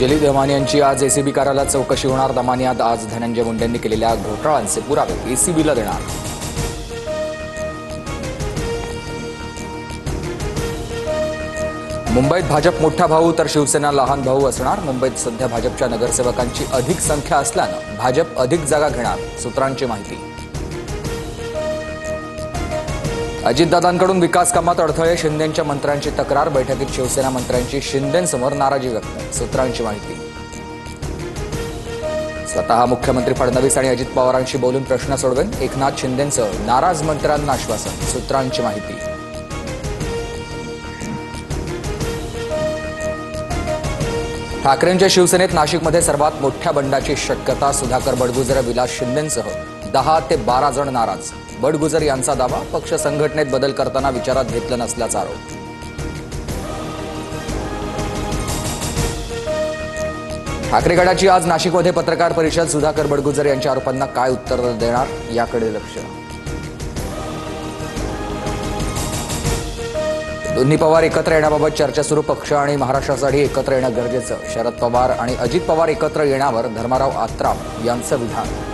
दिलीप दमानी यांची आज एसीबी कार्यालयात चौकशी होणार। दमानियात आज धनंजय मुंडेंनी केलेल्या घोटाळ्यांचे पुरावे एसीबीला देणार। मुंबईत भाजप मोठा भाऊ तर शिवसेना लहान भाऊ असणार। मुंबईत सध्या भाजपच्या नगरसेवकांची अधिक संख्या असल्यानं भाजप अधिक जागा घेणार, सूत्रांची माहिती। अजितदादांकडून विकास कामात अडथळे, शिंदेंच्या मंत्र्यांची तक्रार। बैठकीत शिवसेना मंत्र्यांची शिंदेंसमोर नाराजी व्यक्त, सूत्रांची माहिती। स्वतः मुख्यमंत्री फडणवीस आणि अजित पवारांशी बोलून प्रश्न सोडवेन, एकनाथ शिंदेंचं नाराज मंत्र्यांना आश्वासन, सूत्रांची माहिती। ठाकरेंच्या शिवसेनेत नाशिकमध्ये सर्वात मोठ्या बंडाची शक्यता। सुधाकर बडगुजर, विलास शिंदेंसह 10 ते 12 जण नाराज। बडगुजर यांचा दावा, पक्ष संघटनेत बदल करताना विचारात घेतलं नसल्याचा आरोप। ठाकरे गटाची आज नाशिकमध्ये पत्रकार परिषद। सुधाकर बडगुजर यांच्या आरोपांना काय उत्तर देणार, याकडे लक्ष। दोन्ही पवार एकत्र येण्याबाबत चर्चा सुरू। पक्ष आणि महाराष्ट्रासाठी एकत्र येणं गरजेचं। शरद पवार आणि अजित पवार एकत्र येण्यावर धर्माराव आत्राम यांचं विधान।